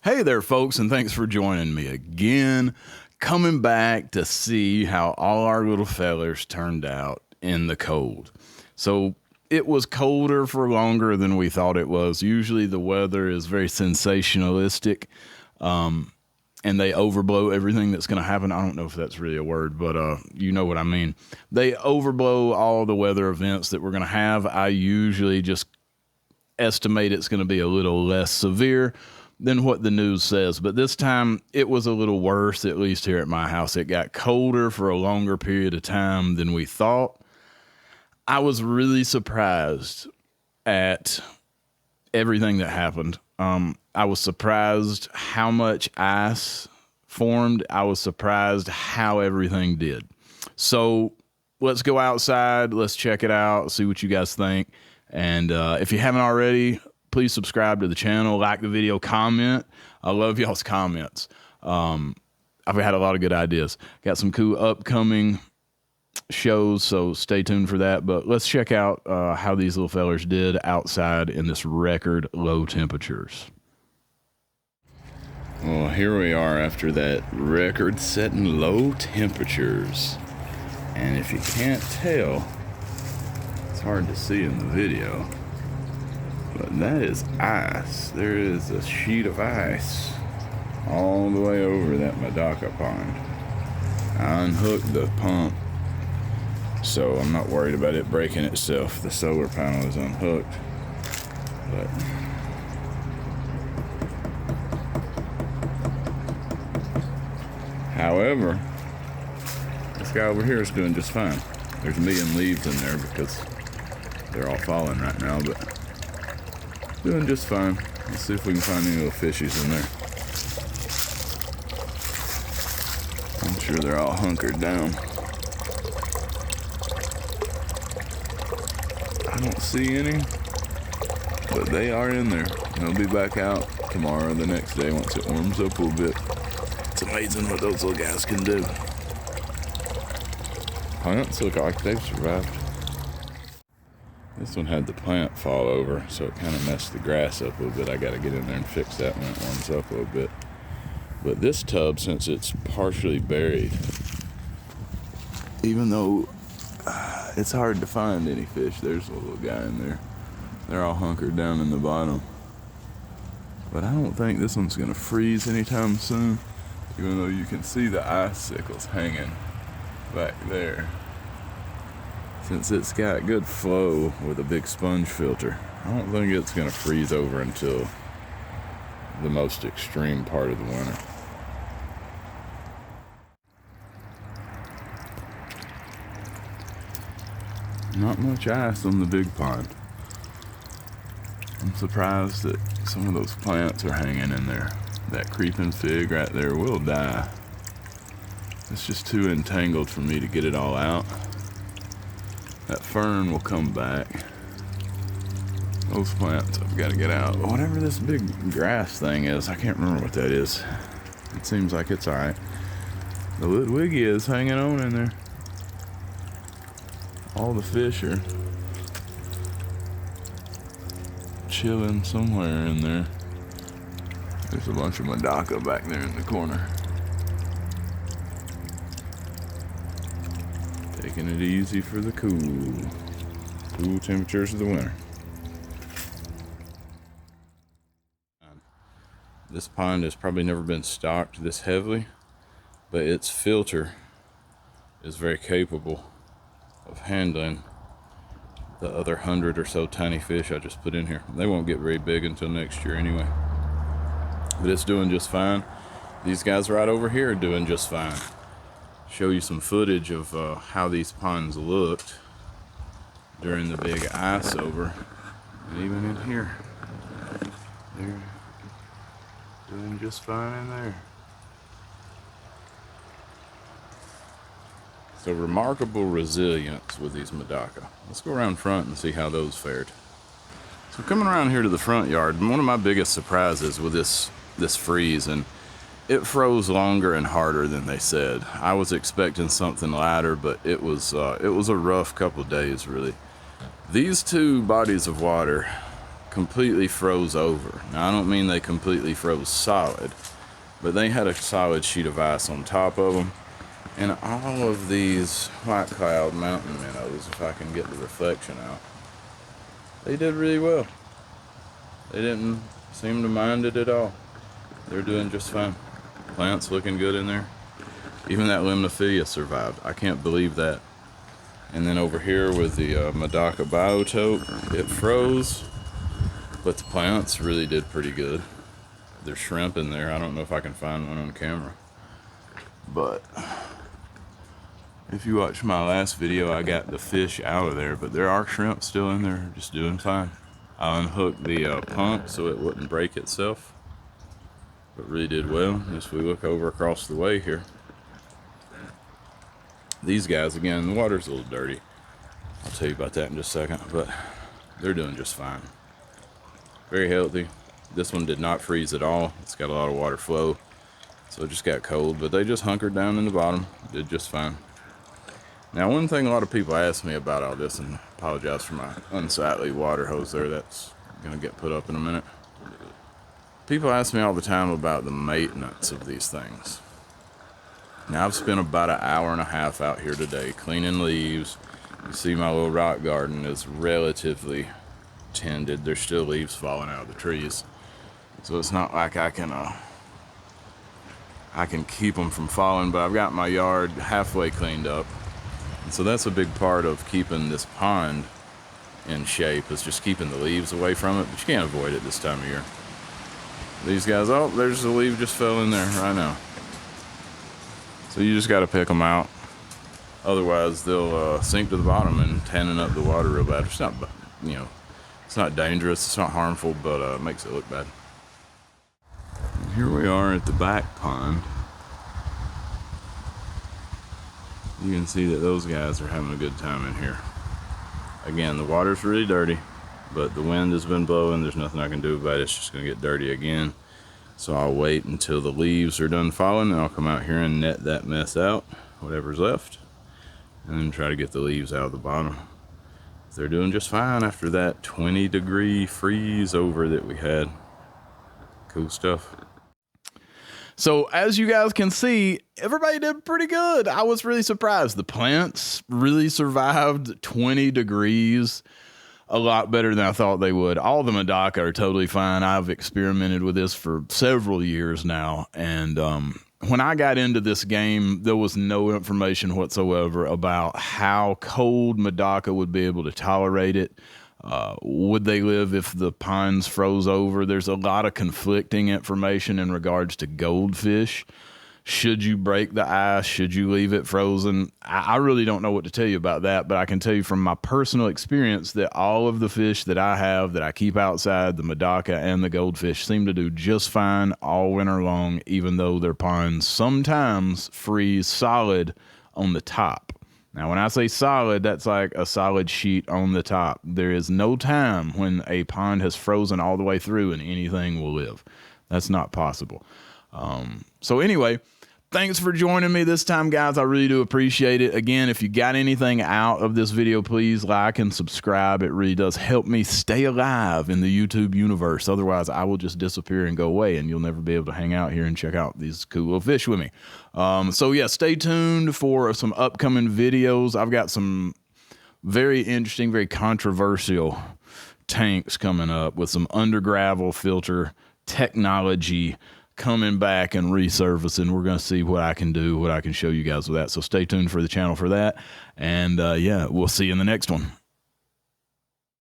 Hey there, folks, and thanks for joining me again. Coming back to see how all our little fellers turned out in the cold. So it was colder for longer than we thought it was. Usually the weather is very sensationalistic, and they overblow everything that's going to happen. I don't know if that's really a word, but you know what I mean. They overblow all the weather events that we're going to have. I usually just estimate it's going to be a little less severe than what the news says. But this time it was a little worse, at least here at my house. It got colder for a longer period of time than we thought. I was really surprised at everything that happened. I was surprised how much ice formed. I was surprised how everything did. So let's go outside. Let's check it out. See what you guys think. And if you haven't already, please subscribe to the channel, like the video, comment. I love y'all's comments. I've had a lot of good ideas. Got some cool upcoming shows, so stay tuned for that. But let's check out how these little fellers did outside in this record low temperatures. Well, here we are after that record-setting low temperatures. And if you can't tell, it's hard to see in the video, but that is ice. There is a sheet of ice all the way over that Medaka pond. I unhooked the pump, so I'm not worried about it breaking itself. The solar panel is unhooked, but however, this guy over here is doing just fine. There's a million leaves in there because they're all falling right now, but doing just fine. Let's see if we can find any little fishies in there. I'm sure they're all hunkered down. I don't see any, but they are in there. They'll be back out tomorrow or the next day once it warms up a little bit. It's amazing what those little guys can do. Plants look like they've survived. This one had the plant fall over, so it kind of messed the grass up a little bit. I got to get in there and fix that when it warms up a little bit. But this tub, since it's partially buried, even though it's hard to find any fish, there's a little guy in there. They're all hunkered down in the bottom. But I don't think this one's going to freeze anytime soon, even though you can see the icicles hanging back there. Since it's got good flow with a big sponge filter, I don't think it's going to freeze over until the most extreme part of the winter. Not much ice on the big pond. I'm surprised that some of those plants are hanging in there. That creeping fig right there will die. It's just too entangled for me to get it all out. That fern will come back. Those plants I've got to get out. Whatever this big grass thing is, I can't remember what that is. It seems like it's alright. The Litwiggy is hanging on in there. All the fish are chilling somewhere in there. There's a bunch of Medaka back there in the corner. Taking it easy for the cool temperatures of the winter. This pond has probably never been stocked this heavily, but its filter is very capable of handling the other 100 or so tiny fish I just put in here. They won't get very big until next year anyway, but it's doing just fine. These guys right over here are doing just fine. Show you some footage of how these ponds looked during the big ice over, and even in here they're doing just fine in there. So remarkable resilience with these Medaka. Let's go around front and see how those fared. So coming around here to the front yard, one of my biggest surprises with this freeze, and it froze longer and harder than they said. I was expecting something lighter, but it was a rough couple of days, really. These two bodies of water completely froze over. Now, I don't mean they completely froze solid, but they had a solid sheet of ice on top of them. And all of these white cloud mountain minnows, if I can get the reflection out, they did really well. They didn't seem to mind it at all. They're doing just fine. Plants looking good in there. Even that limnophilia survived. I can't believe that. And then over here with the Medaka biotope, it froze, but the plants really did pretty good. There's shrimp in there. I don't know if I can find one on camera, but if you watch my last video, I got the fish out of there, but there are shrimp still in there, just doing fine. I unhooked the pump so it wouldn't break itself, but really did well. As we look over across the way here, these guys, again, the water's a little dirty. I'll tell you about that in just a second, but they're doing just fine. Very healthy. This one did not freeze at all. It's got a lot of water flow, so it just got cold, but they just hunkered down in the bottom, did just fine. Now, one thing a lot of people ask me about all this, and I apologize for my unsightly water hose there, that's gonna get put up in a minute. People ask me all the time about the maintenance of these things. Now, I've spent about an hour and a half out here today cleaning leaves. You see my little rock garden is relatively tended. There's still leaves falling out of the trees, so it's not like I can keep them from falling, but I've got my yard halfway cleaned up. And so that's a big part of keeping this pond in shape, is just keeping the leaves away from it, but you can't avoid it this time of year. These guys, oh, there's the leaf just fell in there right now. So you just got to pick them out. Otherwise, they'll sink to the bottom and tanning up the water real bad. It's not, you know, it's not dangerous, it's not harmful, but it makes it look bad. And here we are at the back pond. You can see that those guys are having a good time in here. Again, the water's really dirty, but the wind has been blowing. There's nothing I can do about it. It's just going to get dirty again. So I'll wait until the leaves are done falling, and I'll come out here and net that mess out, whatever's left, and then try to get the leaves out of the bottom. They're doing just fine after that 20-degree freeze over that we had. Cool stuff. So as you guys can see, everybody did pretty good. I was really surprised. The plants really survived 20 degrees a lot better than I thought they would. All the Medaka are totally fine. I've experimented with this for several years now. And when I got into this game, there was no information whatsoever about how cold Medaka would be able to tolerate it. Would they live if the ponds froze over? There's a lot of conflicting information in regards to goldfish. Should you break the ice? Should you leave it frozen? I really don't know what to tell you about that, but I can tell you from my personal experience that all of the fish that I have that I keep outside, the Medaka and the goldfish, seem to do just fine all winter long, even though their ponds sometimes freeze solid on the top. Now, when I say solid, that's like a solid sheet on the top. There is no time when a pond has frozen all the way through and anything will live. That's not possible. So anyway, thanks for joining me this time, guys. I really do appreciate it. Again, if you got anything out of this video, please like and subscribe. It really does help me stay alive in the YouTube universe. Otherwise, I will just disappear and go away, and you'll never be able to hang out here and check out these cool little fish with me. So yeah, stay tuned for some upcoming videos. I've got some very interesting, very controversial tanks coming up with some under gravel filter technology coming back and resurfacing. We're going to see what I can do, what I can show you guys with that. So stay tuned for the channel for that. And yeah, we'll see you in the next one.